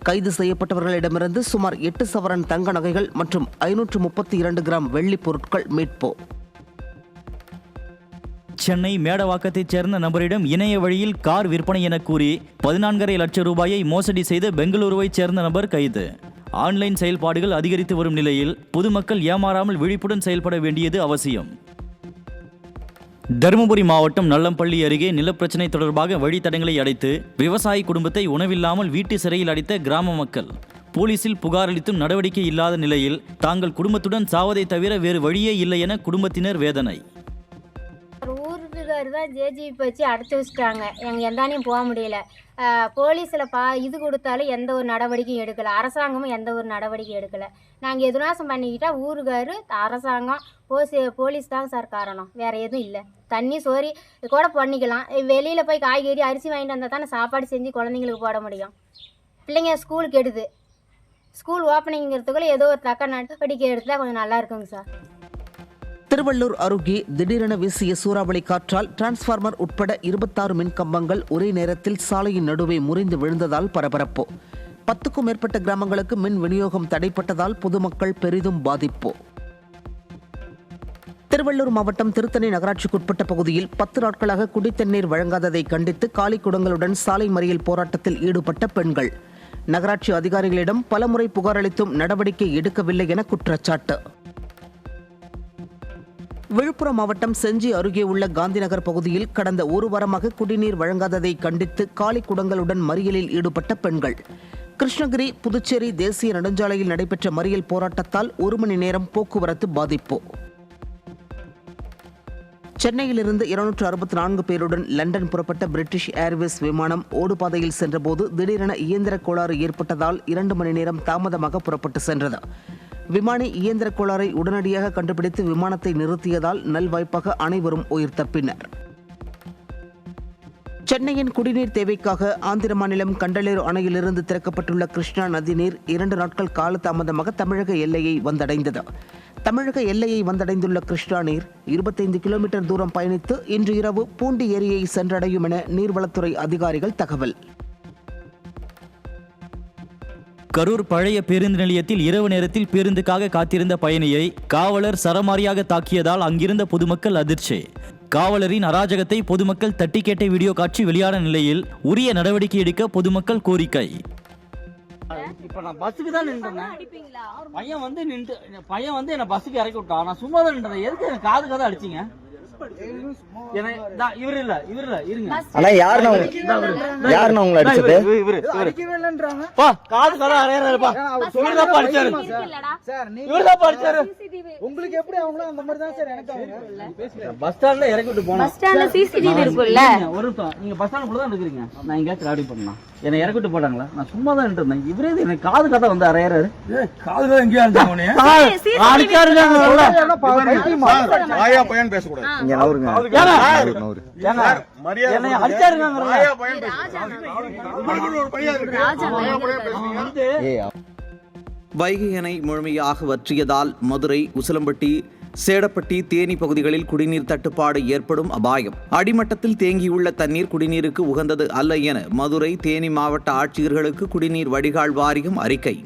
கைது செய்யப்பட்டவர்களிடமிருந்து சுமார் 8 சவரன் தங்க நகைகள் மற்றும் 532 கிராம் வெள்ளிப் பொருட்கள் மீட்பு. சென்னை மேடவாக்கத்தைச் சேர்ந்த நபரிடம் இணைய வழியில் கார் விற்பனை என கூறி 14.5 லட்சம் ரூபாயை மோசடி செய்த பெங்களூருவைச் சேர்ந்த நபர் கைது. ஆன்லைன் செயல்பாடுகள் அதிகரித்து வரும் நிலையில் பொதுமக்கள் ஏமாறாமல் விழிப்புடன் செயல்பட வேண்டியது அவசியம். தருமபுரி மாவட்டம் நல்லம்பள்ளி அருகே நிலப்பிரச்சினை தொடர்பாக வழித்தடங்களை அடைத்து விவசாயி குடும்பத்தை உணவில்லாமல் வீட்டு சிறையில் அடைத்த கிராம மக்கள் போலீசில் புகார் அளித்தும் நடவடிக்கை இல்லாத நிலையில் தாங்கள் குடும்பத்துடன் சாவதை தவிர வேறு வழியே இல்லை என குடும்பத்தினர் வேதனை. ஊருக்கார் தான் ஜேஜிபி வச்சு அடைச்சி வச்சுட்டாங்க. எங்கள் எந்தானையும் போக முடியல. போலீஸில் இது கொடுத்தாலும் எந்த ஒரு நடவடிக்கையும் எடுக்கலை. அரசாங்கமும் எந்த ஒரு நடவடிக்கையும் எடுக்கலை. நாங்கள் எதுனாசம் பண்ணிக்கிட்டால் ஊருக்கார் அரசாங்கம் போலீஸ் தான் சார் காரணம், வேறு எதுவும் இல்லை. தண்ணி சோறு கூட பண்ணிக்கலாம். வெளியில் போய் காய்கறி அரிசி வாங்கிட்டு வந்தால் தானே சாப்பாடு செஞ்சு குழந்தைங்களுக்கு போட முடியும். பிள்ளைங்க ஸ்கூலுக்கு எடுது. ஸ்கூல் ஓப்பனிங்கிறதுக்குள்ளே ஏதோ ஒரு தக்க நடவடிக்கை எடுத்தால் கொஞ்சம் நல்லா இருக்குங்க சார். திருவள்ளூர் அருகே திடீரென வீசிய சூறாவளி காற்றால் டிரான்ஸ்பார்மர் உட்பட 26 மின் கம்பங்கள் ஒரே நேரத்தில் சாலையின் நடுவே முறிந்து விழுந்ததால் பரபரப்பு. 10க்கும் மேற்பட்ட கிராமங்களுக்கு மின் விநியோகம் தடைப்பட்டதால் பொதுமக்கள் பெரிதும் பாதிப்பு. திருவள்ளூர் மாவட்டம் திருத்தணி நகராட்சிக்குட்பட்ட பகுதியில் 10 நாட்களாக குடித்தண்ணீர் வழங்காததை கண்டித்து காலி குடங்களுடன் சாலை மறியல் போராட்டத்தில் ஈடுபட்ட பெண்கள். நகராட்சி அதிகாரிகளிடம் பலமுறை புகார் அளித்தும் நடவடிக்கை எடுக்கவில்லை என குற்றச்சாட்டு. விழுப்புரம் மாவட்டம் செஞ்சி அருகே உள்ள காந்திநகர் பகுதியில் கடந்த ஒரு வாரமாக குடிநீர் வழங்காததை கண்டித்து காலி குடங்களுடன் மறியலில் ஈடுபட்ட பெண்கள். கிருஷ்ணகிரி புதுச்சேரி தேசிய நெடுஞ்சாலையில் நடைபெற்ற மறியல் போராட்டத்தால் 1 மணி நேரம் போக்குவரத்து பாதிப்பு. சென்னையிலிருந்து 264 பேருடன் லண்டன் புறப்பட்ட பிரிட்டிஷ் ஏர்வேஸ் விமானம் ஓடுபாதையில் சென்றபோது திடீரென இயந்திர கோளாறு ஏற்பட்டதால் 2 மணி நேரம் தாமதமாக புறப்பட்டு சென்றது. விமானி இயந்திர கோளாறை உடனடியாக கண்டுபிடித்து விமானத்தை நிறுத்தியதால் நல்வாய்ப்பாக அனைவரும் உயிர் தப்பினர். சென்னையின் குடிநீர் தேவைக்காக ஆந்திர மாநிலம் கண்டலேறு அணையிலிருந்து திறக்கப்பட்டுள்ள கிருஷ்ணா நதிநீர் 2 நாட்கள் காலதாமதமாக தமிழக எல்லையை வந்தடைந்தது. தமிழக எல்லையை வந்தடைந்துள்ள கிருஷ்ணா நீர் 25 கிலோமீட்டர் தூரம் பயணித்து இன்று இரவு பூண்டி ஏரியை சென்றடையும் என நீர்வளத்துறை அதிகாரிகள் தகவல். கரூர் பழைய பேருந்து நிலையத்தில் இரவு நேரத்தில் பேருந்துக்காக காத்திருந்த பயணியை காவலர் சரமாரியாக தாக்கியதால் அங்கிருந்த பொதுமக்கள் அதிர்ச்சி. காவலரின் அராஜகத்தை பொதுமக்கள் தட்டி கேட்ட வீடியோ காட்சி வெளியான நிலையில் உரிய நடவடிக்கை எடுக்க பொதுமக்கள் கோரிக்கை. இப்ப நான் பஸ்ஸுக்கு தான் நின்றேன். பையன் வந்து என்ன பஸ்ஸுக்கு இறக்கி விட்டான். நான் சும்மா தான் நின்றேன். எதுக்கு எனக்கு காது கதை அடிச்சிங்க? இவரு இல்ல இருங்க. ஆனா யாருன்னா உங்களை அடிச்சது? காது கதை அறையறாருப்பா. இவருதான் படிச்சாரு. இவருதான் படிச்சாரு. உங்களுக்கு எப்படி அவங்களும் அந்த மாதிரி தான் சார் எனக்கு பஸ் ஸ்டாண்ட்ல இறக்கி விட்டு போனோம். பஸ் ஸ்டாண்ட்ல சிசிடிவி இருக்குல்ல. ஒரு நிமிஷம், நீங்க பஸ் ஸ்டாண்ட் தான் இருக்கிறீங்க. நான் இங்க கிராடி பண்ணலாம். என்னை இறக்கி விட்டு போட்டாங்களா? நான் சும்மா தான் இருந்தேன். இவரே எனக்கு காது கதை வந்து அறையறாரு. காதுல எங்கயா இருந்தாங்க? ஆயா பையன் பேசக்கூடாது. இங்க நவருங்க. வைகை அணை முழுமையாக வற்றியதால் மதுரை, உசிலம்பட்டி, சேடப்பட்டி, தேனி பகுதிகளில் குடிநீர் தட்டுப்பாடு ஏற்படும் அபாயம். அடிமட்டத்தில் தேங்கியுள்ள தண்ணீர் குடிநீருக்கு உகந்தது அல்ல என மதுரை, தேனி மாவட்ட ஆட்சியர்களுக்கு குடிநீர் வடிகால் வாரியம் அறிக்கை.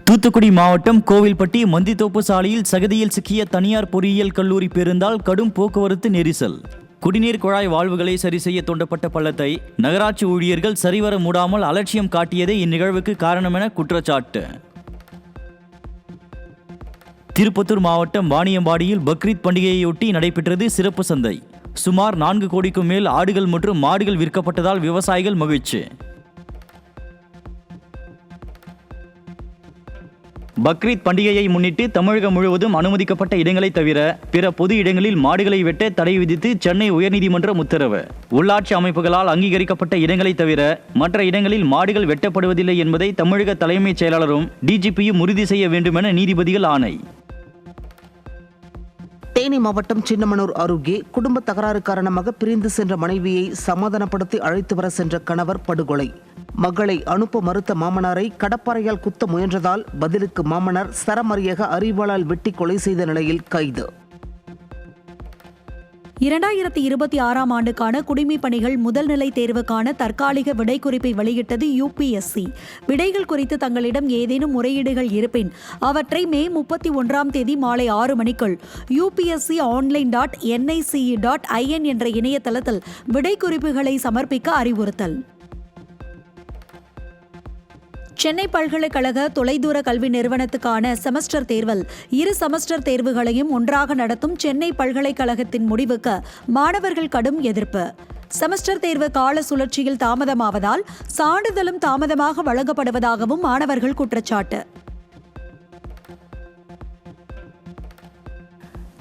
தூத்துக்குடி மாவட்டம் கோவில்பட்டி மந்தித்தோப்பு சாலையில் சகதியில் சிக்கிய தனியார் பொறியியல் கல்லூரி பேருந்தால் கடும் போக்குவரத்து நெரிசல். குடிநீர் குழாய் வால்வுகளை சரி செய்ய தோண்டப்பட்ட பள்ளத்தை நகராட்சி ஊழியர்கள் சரிவர மூடாமல் அலட்சியம் காட்டியதே இந்நிகழ்வுக்கு காரணம் என குற்றச்சாட்டு. திருப்பத்தூர் மாவட்டம் வாணியம்பாடியில் பக்ரீத் பண்டிகையையொட்டி நடைபெற்றது சிறப்பு சந்தை. சுமார் 4 கோடிக்கும் மேல் ஆடுகள் மற்றும் மாடுகள் விற்கப்பட்டதால் விவசாயிகள் மகிழ்ச்சி. பக்ரீத் பண்டிகையை முன்னிட்டு தமிழகம் முழுவதும் அனுமதிக்கப்பட்ட இடங்களை தவிர பிற பொது இடங்களில் மாடுகளை வெட்ட தடை விதித்து சென்னை உயர்நீதிமன்றம் உத்தரவு. உள்ளாட்சி அமைப்புகளால் அங்கீகரிக்கப்பட்ட இடங்களை தவிர மற்ற இடங்களில் மாடுகள் வெட்டப்படுவதில்லை என்பதை தமிழக தலைமைச் செயலாளரும் டிஜிபியும் உறுதி செய்ய வேண்டும் என நீதிபதிகள் ஆணை. தேனி மாவட்டம் சின்னமனூர் அருகே குடும்ப தகராறு காரணமாக பிரிந்து சென்ற மனைவியை சமாதானப்படுத்தி அழைத்து வர சென்ற கணவர் படுகொலை. மகளை அனுப்ப மறுத்த மாமனாரை கடப்பாறையால் குத்த முயன்றதால் பதிலுக்கு மாமனார் சரமாரியாக அரிவாளால் வெட்டி கொலை செய்த நிலையில் கைது. 2026ஆம் ஆண்டுக்கான குடிமைப் பணிகள் முதல்நிலை தேர்வுக்கான தற்காலிக விடைக்குறிப்பை வெளியிட்டது UPSC. விடைகள் குறித்து தங்களிடம் ஏதேனும் முறையீடுகள் இருப்பின் அவற்றை மே 31ஆம் தேதி மாலை 6 மணிக்குள் upsc.online.nic.in என்ற இணையதளத்தில் விடைக்குறிப்புகளை சமர்ப்பிக்க அறிவுறுத்தல். சென்னை பல்கலைக்கழக தொலைதூர கல்வி நிறுவனத்துக்கான செமஸ்டர் தேர்வில் 2 செமஸ்டர் தேர்வுகளையும் ஒன்றாக நடத்தும் சென்னை பல்கலைக்கழகத்தின் முடிவுக்கு மாணவர்கள் கடும் எதிர்ப்பு. செமஸ்டர் தேர்வு கால சுழற்சியில் தாமதமாவதால் சான்றிதழும் தாமதமாக வழங்கப்படுவதாகவும் மாணவர்கள் குற்றச்சாட்டு.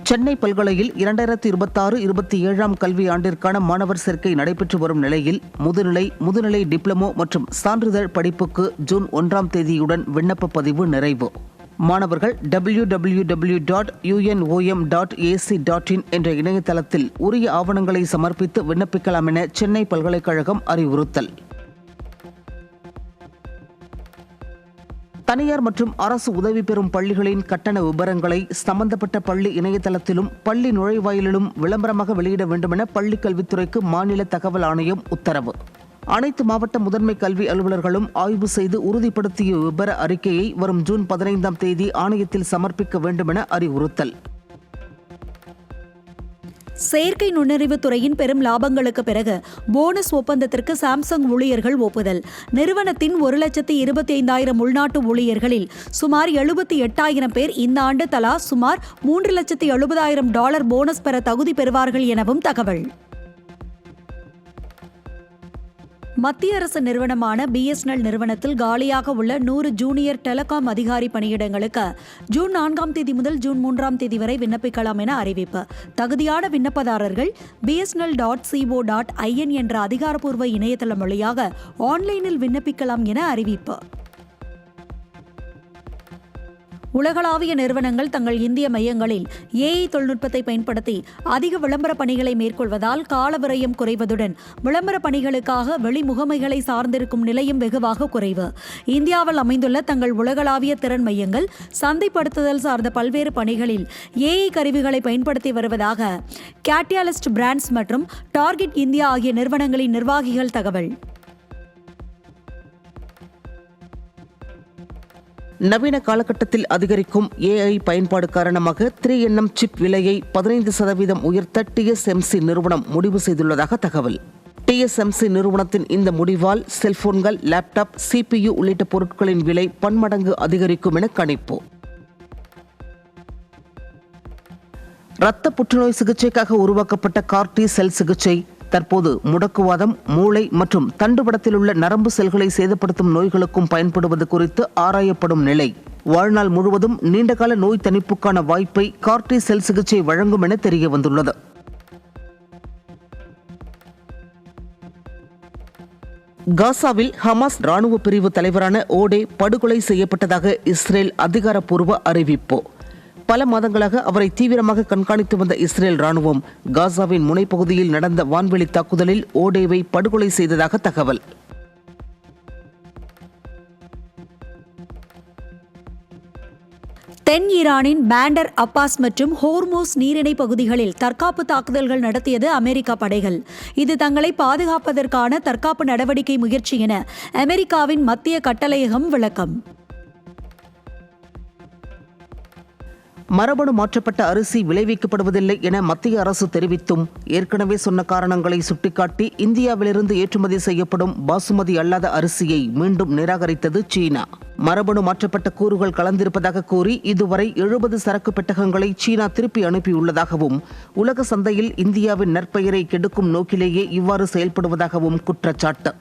சென்னை பல்கலையில் 2026-27ஆம் கல்வி ஆண்டிற்கான மாணவர் சேர்க்கை நடைபெற்று வரும் நிலையில் முதுநிலை டிப்ளமோ மற்றும் சான்றிதழ் படிப்புக்கு ஜூன் 1ஆம் தேதியுடன் விண்ணப்ப பதிவு நிறைவு. மாணவர்கள் www.unom.ac.in என்ற இணையதளத்தில் உரிய ஆவணங்களை சமர்ப்பித்து விண்ணப்பிக்கலாம் என சென்னை பல்கலைக்கழகம் அறிவுறுத்தல். தனியார் மற்றும் அரசு உதவி பெறும் பள்ளிகளின் கட்டண விபரங்களை சம்பந்தப்பட்ட பள்ளி இணையதளத்திலும் பள்ளி நுழைவாயிலிலும் விளம்பரமாக வெளியிட வேண்டும் என பள்ளிக் கல்வித்துறைக்கு மாநில தகவல் ஆணையம் உத்தரவு. அனைத்து மாவட்ட முதன்மை கல்வி அலுவலர்களும் ஆய்வு செய்து உறுதிப்படுத்திய விபர அறிக்கையை வரும் ஜூன் 15ஆம் தேதி ஆணையத்தில் சமர்ப்பிக்க வேண்டும் என அறிவுறுத்தல். செயற்கை நுண்ணறிவு துறையின் பெரும் லாபங்களுக்கு பிறகு போனஸ் ஒப்பந்தத்திற்கு சாம்சங் ஊழியர்கள் ஒப்புதல். நிறுவனத்தின் 1,25,000 உள்நாட்டு ஊழியர்களில் சுமார் 78,000 பேர் இந்த ஆண்டு தலா சுமார் $3,70,000 போனஸ் பெற தகுதி பெறுவார்கள் எனவும் தகவல். மத்திய அரசு நிறுவனமான BSNL நிறுவனத்தில் காலியாக உள்ள 100 ஜூனியர் டெலிகாம் அதிகாரி பணியிடங்களுக்கு ஜூன் 4ஆம் தேதி முதல் ஜூன் 3ஆம் தேதி வரை விண்ணப்பிக்கலாம் என அறிவிப்பு. தகுதியான விண்ணப்பதாரர்கள் bsnl.co.in என்ற அதிகாரப்பூர்வ இணையதளம் வழியாக ஆன்லைனில் விண்ணப்பிக்கலாம் என அறிவிப்பு. உலகளாவிய நிறுவனங்கள் தங்கள் இந்திய மையங்களில் AI தொழில்நுட்பத்தை பயன்படுத்தி அதிக விளம்பர பணிகளை மேற்கொள்வதால் கால விரயம் குறைவதுடன் விளம்பர பணிகளுக்காக வெளி முகமைகளை சார்ந்திருக்கும் நிலையும் வெகுவாக குறைவு. இந்தியாவில் அமைந்துள்ள தங்கள் உலகளாவிய திறன் மையங்கள் சந்தைப்படுத்துதல் சார்ந்த பல்வேறு பணிகளில் AI கருவிகளை பயன்படுத்தி வருவதாக கேட்டியாலிஸ்ட் பிராண்ட்ஸ் மற்றும் டார்கெட் இந்தியா ஆகிய நிறுவனங்களின் நிர்வாகிகள் தகவல். நவீன காலகட்டத்தில் அதிகரிக்கும் AI பயன்பாடு காரணமாக 3nm சிப் விலையை 15% உயர்த்த TSMC நிறுவனம் முடிவு செய்துள்ளதாக தகவல். TSMC நிறுவனத்தின் இந்த முடிவால் செல்போன்கள், லேப்டாப், CPU உள்ளிட்ட பொருட்களின் விலை பன்மடங்கு அதிகரிக்கும் என கணிப்பு. இரத்த புற்றுநோய் சிகிச்சைக்காக உருவாக்கப்பட்ட CAR-T செல் சிகிச்சை தற்போது முடக்குவாதம், மூளை மற்றும் தண்டுவடத்தில் உள்ள நரம்பு செல்களை சேதப்படுத்தும் நோய்களுக்கும் பயன்படுவது குறித்து ஆராயப்படும் நிலை. வாழ்நாள் முழுவதும் நீண்டகால நோய் தணிப்புக்கான வாய்ப்பை CAR-T செல் சிகிச்சை வழங்கும் என தெரிய வந்துள்ளது. காசாவில் ஹமாஸ் ராணுவ பிரிவு தலைவரான ஓடே படுகொலை செய்யப்பட்டதாக இஸ்ரேல் அதிகாரப்பூர்வ அறிவிப்பு. பல மாதங்களாக அவரை தீவிரமாக கண்காணித்து வந்த இஸ்ரேல் ராணுவம் காசாவின் முனைப்பகுதியில் நடந்த வான்வெளி தாக்குதலில் ஓடேவை படுகொலை செய்ததாக தகவல். தென் ஈரானின் பேண்டர் அப்பாஸ் மற்றும் ஹோர்மோஸ் நீரிணை பகுதிகளில் தற்காப்பு தாக்குதல்கள் நடத்தியது அமெரிக்கா படைகள். இது தங்களை பாதுகாப்பதற்கான தற்காப்பு நடவடிக்கை முயற்சி என அமெரிக்காவின் மத்திய கட்டளையகம் விளக்கம். மரபணு மாற்றப்பட்ட அரிசி விளைவிக்கப்படுவதில்லை என மத்திய அரசு தெரிவித்தும் ஏற்கனவே சொன்ன காரணங்களை சுட்டிக்காட்டி இந்தியாவிலிருந்து ஏற்றுமதி செய்யப்படும் பாசுமதி அல்லாத அரிசியை மீண்டும் நிராகரித்தது சீனா. மரபணு மாற்றப்பட்ட கூறுகள் கலந்திருப்பதாக கூறி இதுவரை 70 சரக்கு பெட்டகங்களை சீனா திருப்பி அனுப்பியுள்ளதாகவும் உலக சந்தையில் இந்தியாவின் நற்பெயரை கெடுக்கும் நோக்கிலேயே இவ்வாறு செயல்படுவதாகவும் குற்றச்சாட்டு.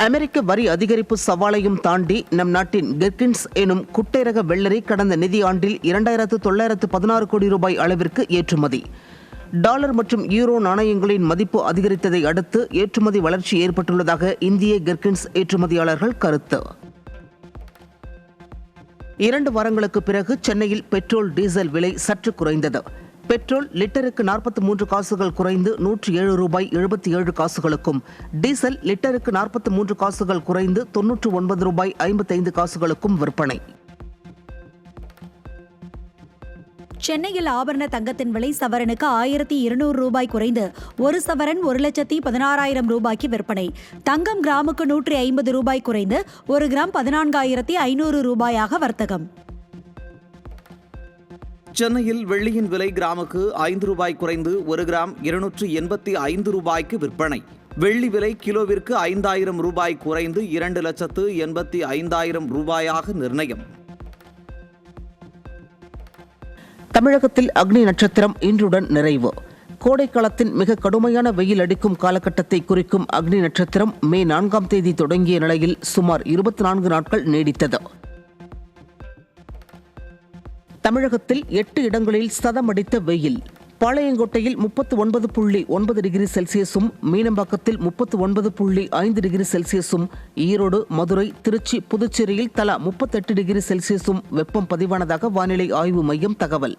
அமெரிக்க வரி அதிகரிப்பு சவாலையும் தாண்டி நம் நாட்டின் கெர்கின்ஸ் எனும் குட்டை ரக வெள்ளரி கடந்த நிதி ஆண்டில் 2,916 கோடி ரூபாய் அளவிற்கு ஏற்றுமதி. டாலர் மற்றும் யூரோ நாணயங்களின் மதிப்பு அதிகரித்ததை அடுத்து ஏற்றுமதி வளர்ச்சி ஏற்பட்டுள்ளதாக இந்திய கெர்கின்ஸ் ஏற்றுமதியாளர்கள் கருத்து. 2 வாரங்களுக்கு பிறகு சென்னையில் பெட்ரோல், டீசல் விலை சற்று குறைந்தது. பெட்ரோல் லிட்டருக்கு 43 காசுகள் குறைந்து $107.77 டீசல் லிட்டருக்கு 43 காசுகள் குறைந்து $99.55 விற்பனை. சென்னையில் ஆபரண தங்கத்தின் விலை சவரனுக்கு $1,200 குறைந்து ஒரு சவரன் $1,16,000 விற்பனை. தங்கம் கிராமுக்கு $150 குறைந்து ஒரு கிராம் $14,500 வர்த்தகம். சென்னையில் வெள்ளியின் விலை கிராமுக்கு $5 குறைந்து ஒரு கிராம் $285 விற்பனை. வெள்ளி விலை கிலோவிற்கு $5,000 குறைந்து $2,85,000 நிர்ணயம். தமிழகத்தில் அக்னி நட்சத்திரம் இன்றுடன் நிறைவு. கோடைக்காலத்தின் மிக கடுமையான வெயில் அடிக்கும் காலகட்டத்தை குறிக்கும் அக்னி நட்சத்திரம் மே 4ஆம் தேதி தொடங்கிய நிலையில் சுமார் 24 நாட்கள் நீடித்தது. தமிழகத்தில் 8 இடங்களில் சதமடித்த வெயில். பாளையங்கோட்டையில் 39.9 டிகிரி செல்சியஸும், மீனம்பாக்கத்தில் 39.5 டிகிரி செல்சியஸும், ஈரோடு, மதுரை, திருச்சி, புதுச்சேரியில் தலா 38 டிகிரி செல்சியஸும் வெப்பம் பதிவானதாக வானிலை ஆய்வு மையம் தகவல்.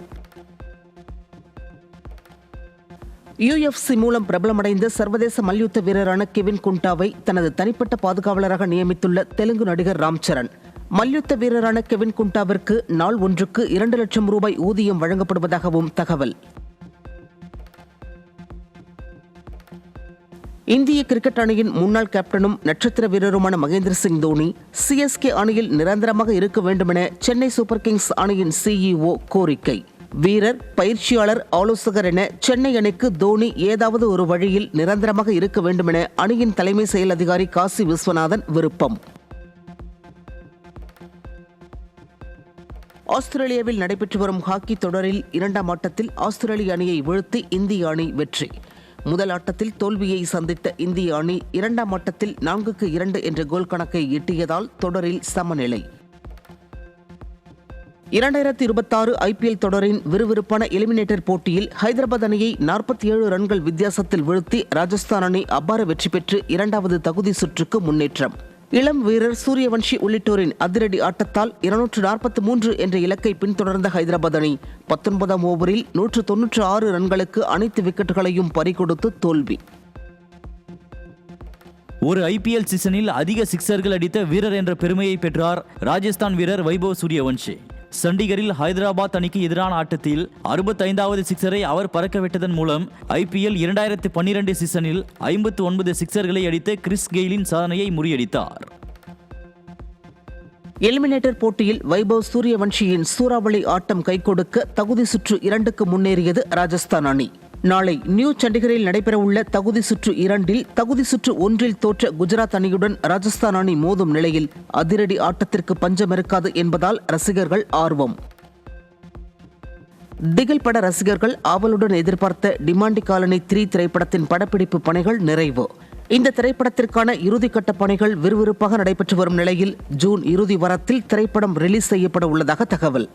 UFC மூலம் பிரபலமடைந்த சர்வதேச மல்யுத்த வீரரான கெவின் குண்டாவை தனது தனிப்பட்ட பாதுகாவலராக நியமித்துள்ள தெலுங்கு நடிகர் ராம் சரண். மல்யுத்த வீரரான கெவின் குண்டாவிற்கு நாள் ஒன்றுக்கு 2 லட்சம் ரூபாய் ஊதியம் வழங்கப்படுவதாகவும் தகவல். இந்திய கிரிக்கெட் அணியின் முன்னாள் கேப்டனும் நட்சத்திர வீரருமான மகேந்திர சிங் தோனி சிஎஸ்கே அணியில் நிரந்தரமாக இருக்க வேண்டுமென சென்னை சூப்பர் கிங்ஸ் அணியின் CEO கோரிக்கை. வீரர், பயிற்சியாளர், ஆலோசகர் என சென்னை அணிக்கு தோனி ஏதாவது ஒரு வழியில் நிரந்தரமாக இருக்க வேண்டுமென அணியின் தலைமை செயல் அதிகாரி காசி விஸ்வநாதன் விருப்பம். ஆஸ்திரேலியாவில் நடைபெற்று வரும் ஹாக்கி தொடரில் 2ஆம் ஆட்டத்தில் ஆஸ்திரேலிய அணியை வீழ்த்தி இந்திய அணி வெற்றி. முதல் ஆட்டத்தில் தோல்வியை சந்தித்த இந்திய அணி 2ஆம் ஆட்டத்தில் 4-2 என்ற கோல் கணக்கை எட்டியதால் தொடரில் சமநிலை. 2026 IPL தொடரின் விறுவிறுப்பான எலிமினேட்டர் போட்டியில் ஹைதராபாத் அணியை 47 ரன்கள் வித்தியாசத்தில் வீழ்த்தி ராஜஸ்தான் அணி அபார வெற்றி பெற்று 2வது தகுதி சுற்றுக்கு முன்னேற்றம். இளம் வீரர் சூரியவன்ஷி உள்ளிட்டோரின் அதிரடி ஆட்டத்தால் 243 என்ற இலக்கை பின்தொடர்ந்த ஹைதராபாத் அணி 19ஆம் ஓவரில் 196 ரன்களுக்கு அனைத்து விக்கெட்டுகளையும் பறிகொடுத்து தோல்வி. ஒரு IPL சீசனில் அதிக சிக்சர்கள் அடித்த வீரர் என்ற பெருமையை பெற்றார் ராஜஸ்தான் வீரர் வைபவ் சூரியவன்ஷி. சண்டிகரில் ஹைதராபாத் அணிக்கு எதிரான ஆட்டத்தில் 65வது சிக்சரை அவர் பறக்கவிட்டதன் மூலம் IPL 2012 சீசனில் 59 சிக்சர்களை அடித்த கிறிஸ் கெயிலின் சாதனையை முறியடித்தார். எலிமினேட்டர் போட்டியில் வைபவ் சூரியவன்ஷியின் சூறாவளி ஆட்டம் கைகொடுக்க தகுதி சுற்று 2க்கு முன்னேறியது ராஜஸ்தான் அணி. நாளை நியூ சண்டிகரில் நடைபெறவுள்ள தகுதி சுற்று 2இல் தகுதி சுற்று 1இல் தோற்ற குஜராத் அணியுடன் ராஜஸ்தான் அணி மோதும் நிலையில் அதிரடி ஆட்டத்திற்கு பஞ்சம் இருக்காது என்பதால் ரசிகர்கள் ஆர்வம். திகில் பட ரசிகர்கள் ஆவலுடன் எதிர்பார்த்த டிமாண்டி காலனி 3 திரைப்படத்தின் படப்பிடிப்பு பணிகள் நிறைவு. இந்த திரைப்படத்திற்கான இறுதிக்கட்ட பணிகள் விறுவிறுப்பாக நடைபெற்று வரும் நிலையில் ஜூன் இறுதி வாரத்தில் திரைப்படம் ரிலீஸ் செய்யப்பட உள்ளதாக தகவல்.